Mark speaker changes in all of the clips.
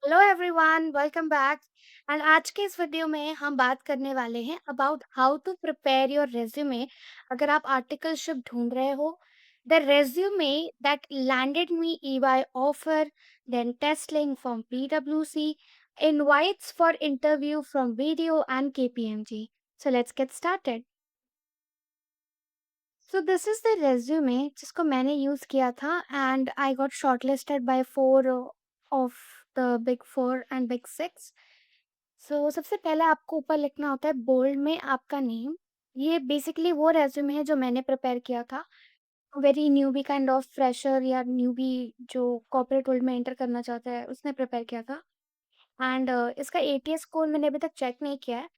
Speaker 1: Hello everyone, welcome back. And आज के इस वीडियो में हम बात करने वाले हैं about how to prepare your resume. अगर आप आर्टिकलशिप ढूंढ रहे हो, the resume that landed me EY offer, then testing from पीडब्ल्यूसी, invites for interview from video and KPMG. So let's get started. So this is the resume जिसको मैंने use किया था and I got shortlisted by four of the big four and big six. सबसे पहले आपको ऊपर लिखना होता है बोल्ड में आपका नेम। ये बेसिकली वो रेज्यूमे है जो मैंने प्रिपेयर किया था। Very newbie kind of fresher या न्यूबी जो कॉर्पोरेट वर्ल्ड में एंटर करना चाहता है उसने प्रिपेयर किया था। एंड इसका एटीएस स्कोर मैंने अभी तक चेक नहीं किया है।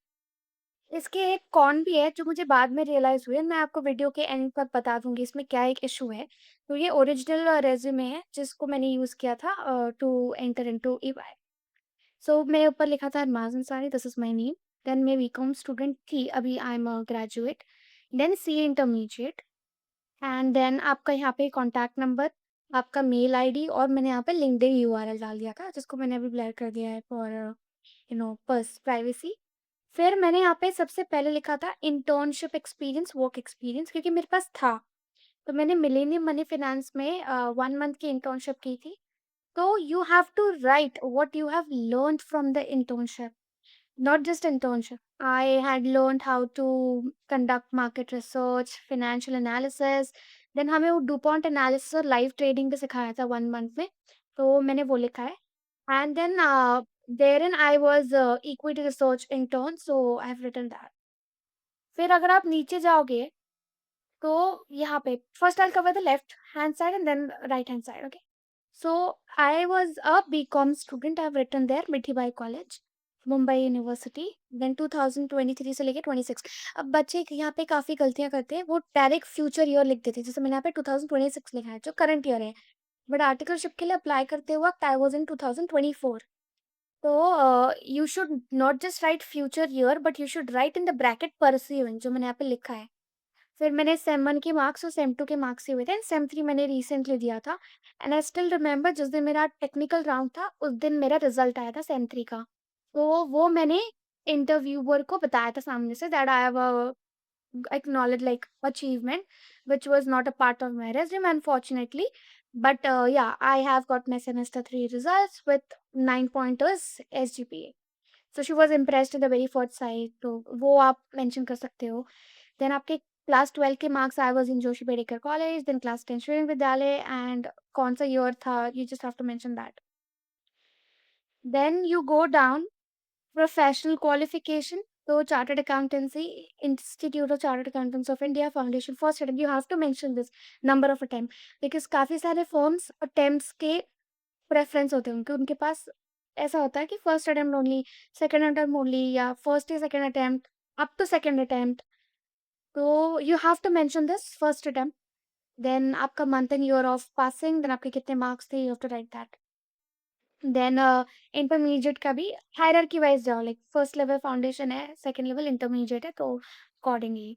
Speaker 1: इसके एक कॉन भी है जो मुझे बाद में रियलाइज हुए, मैं आपको वीडियो के एंड पर बता दूंगी इसमें क्या एक इशू है। तो ये ओरिजिनल रेज्यूमे है जिसको मैंने यूज किया था to enter into EY. So मेरे ऊपर लिखा था Armaz Ansari, this is my name. Then मैं बीकॉम स्टूडेंट थी, अभी I am a graduate. Then CA intermediate. And then आपका यहाँ पे कॉन्टैक्ट नंबर, आपका मेल आईडी और मैंने यहाँ पे लिंक्डइन यूआरएल डाल दिया था जिसको मैंने अभी ब्लर कर दिया है फॉर पर्स प्राइवेसी। फिर मैंने यहाँ पे सबसे पहले लिखा था इंटर्नशिप एक्सपीरियंस, वर्क एक्सपीरियंस, क्योंकि मेरे पास था। तो मैंने मिलेनियम मनी फाइनेंस में 1 मंथ की इंटर्नशिप की थी। So you have to write what you have learned from the internship, not just internship. I had learned how to conduct market research, financial analysis. Then हमें वो DuPont analysis और live trading भी सिखाया था 1 month में, तो मैंने वो लिखा है। And then therein I was equity research intern, so I have written that. फिर अगर आप नीचे जाओगे तो यहाँ पे first I cover the left hand side and then right hand side, okay. So I was a BCom student. I've written there Mithibai college, Mumbai university. Then 2023 से लेके 26। अब बच्चे यहाँ पे काफ़ी गलतियाँ करते हैं, वो डायरेक्ट फ्यूचर ईयर लिख देते हैं। जैसे मैंने यहाँ पे 2026 लिखा है जो करंट ईयर है, बट आर्टिकलशिप के लिए अप्लाई करते वक्त आई वाज इन 2024। तो you should not just right future year but you should write in the bracket pursuing, जो मैंने यहाँ पे लिखा है। फिर मैंने सेम 1 के मार्क्स और सेम 2 के मार्क्स दिए हुए थे एंड सेम 3 मैंने रिसेंटली दिया था। एंड आई स्टिल रिमेंबर जिस दिन मेरा टेक्निकल राउंड था, उस दिन मेरा रिजल्ट आया था सेम 3 का। तो वो मैंने इंटरव्यूअर को बताया था सामने say that I have acknowledged like achievement which was not a part of my resume unfortunately. But yeah, I have got my semester 3 results with 9 pointers SGPA. So she was impressed in the very first sight, तो वो आप mention कर सकते हो। Then आपके class 12 के marks, I was in Joshi medical college, then class 10 Shivanand Vidyalaya and कौन सा ईयर था, you just have to mention that. Then you go down professional qualification, तो chartered accountancy, institute of chartered accountants of India, foundation first attempt, you have to mention this number of attempt, because काफ़ी सारे firms attempts के preference होते हैं उनके, उनके पास ऐसा होता है कि first attempt only, second attempt only या फर्स्ट या second attempt up to second attempt. तो you have to mention this first attempt, then आपका month and year of passing, then आपके कितने मार्क्स थे, you have to write that. Then intermediate का भी hierarchy wise जाओ, like first level foundation है, second level intermediate है, तो अकॉर्डिंगली।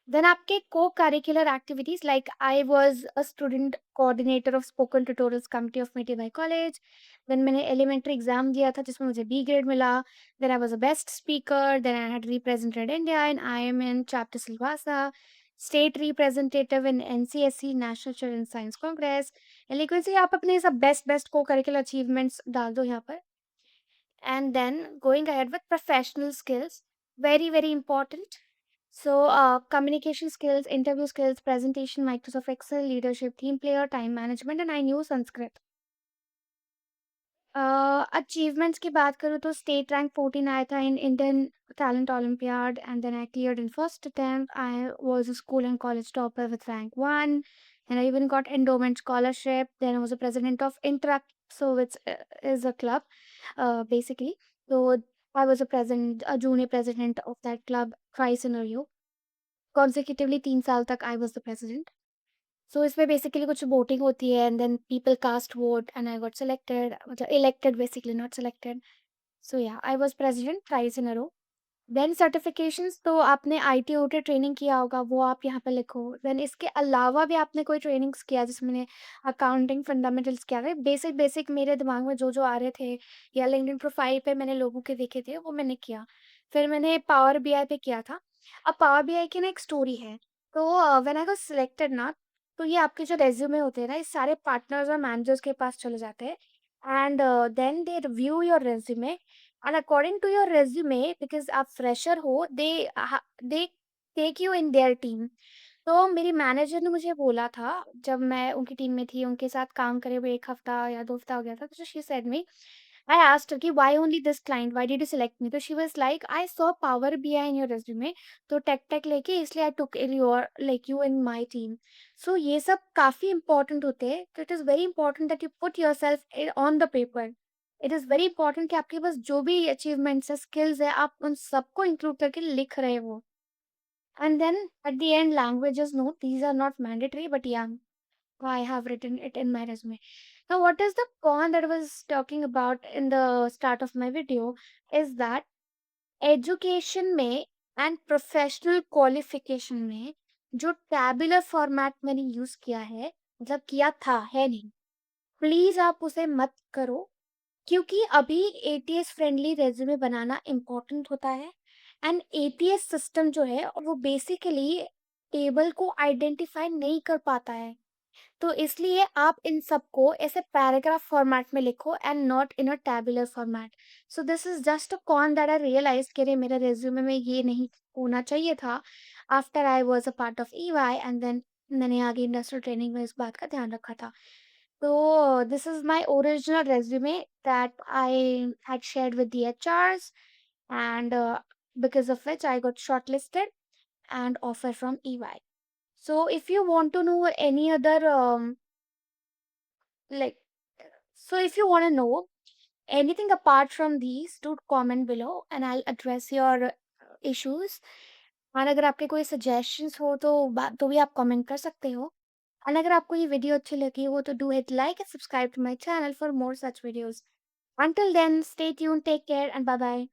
Speaker 1: देन आपके cocurricular activities, like I was a student coordinator of spoken tutorials committee of Mithibai college. Then मैंने elementary exam दिया था जिसमें मुझे बी ग्रेड मिला। Then I was a best speaker, then I had represented India in IMN chapter Silvassa, state representative in NCSC national children science congress. लिखिए से आप अपने सब बेस्ट बेस्ट को-करिकुलर अचीवमेंट्स डाल दो यहाँ पर। And then going ahead with professional skills, very very important. So, communication skills, interview skills, presentation, Microsoft Excel, leadership, team player, time management, and I knew Sanskrit. Achievements की बात करूँ तो state rank 14 आया था in Indian talent olympiad and then I cleared in first attempt. I was a school and college topper with rank 1 and I even got endowment scholarship. Then I was a president of Interact, so it's is a club basically. So I was a president, a junior president of that club twice in a row. Consecutively 3 साल तक I was the president. सो इसमें basically कुछ voting होती है and then people cast vote and I got selected, मतलब elected basically, not selected. So yeah I was president thrice in a row. Then certifications तो आपने IT-OT training किया होगा, वो आप यहाँ पे लिखो। देन इसके अलावा भी आपने कोई ट्रेनिंग्स किया, जैसे मैंने अकाउंटिंग फंडामेंटल्स किया था। बेसिक-बेसिक मेरे दिमाग में जो-जो आ रहे थे या लिंक्डइन प्रोफाइल पे मैंने लोगों के देखे थे, वो मैंने किया। फिर मैंने पावर बीआई पे किया था। अब पावर बीआई की ना एक स्टोरी है। तो व्हेन आई वाज़ सिलेक्टेड ना, तो ये आपके जो रिज़्यूमे होते हैं ना, ये सारे पार्टनर्स और मैनेजर्स के पास चले जाते हैं and then they review your resume and according to your resume because आप फ्रेशर हो they take you in their team. तो मेरी मैनेजर ने मुझे बोला था जब मैं उनकी टीम में थी, उनके साथ काम करे हुए 1 हफ्ता या 2 हफ्ता हो गया था, तो she said me I asked her कि why only this client, why did you select me? तो she was like I saw Power BI in your resume, तो टेक लेके इसलिए I took in your like you in my team. सो ये सब काफ़ी important होते हैं, तो it is very important that you put yourself on the paper. It is very important कि आपके पास जो भी अचीवमेंट्स है, स्किल्स है, आप उन सबको इंक्लूड करके लिख रहे हो। And then at the end, languages, no, these are not mandatory, but yeah, I have written it in my resume. Now, what is the con that I was talking about in the start of my video is that education में and professional qualification में जो tabular format मैंने use किया है, मतलब किया था, है नहीं, प्लीज आप उसे मत करो, क्योंकि अभी एटीएस फ्रेंडली रिज्यूमे बनाना इम्पोर्टेंट होता है एंड एटीएस सिस्टम जो है वो बेसिकली टेबल को आइडेंटिफाई नहीं कर पाता है। तो इसलिए आप इन सबको ऐसे पैराग्राफ फॉर्मेट में लिखो and not in a tabular format. So this is just a con that I realise कि अरे मेरे रिज्यूमे में ये नहीं होना चाहिए था after I was a part of EY and then मैंने आगे इंडस्ट्रियल ट्रेनिंग में इस बात का ध्यान रखा था। So this is my original resume that I had shared with the HRs, and because of which I got shortlisted and offer from EY. So if you want to know any other like, so if you want to know anything apart from these, do comment below and I'll address your issues. और अगर आपके कोई suggestions हो तो तो भी आप comment कर सकते हो। और अगर आपको ये वीडियो अच्छी लगी हो तो do hit like and subscribe to my channel for more such videos. Until then, stay tuned, take care, and bye bye.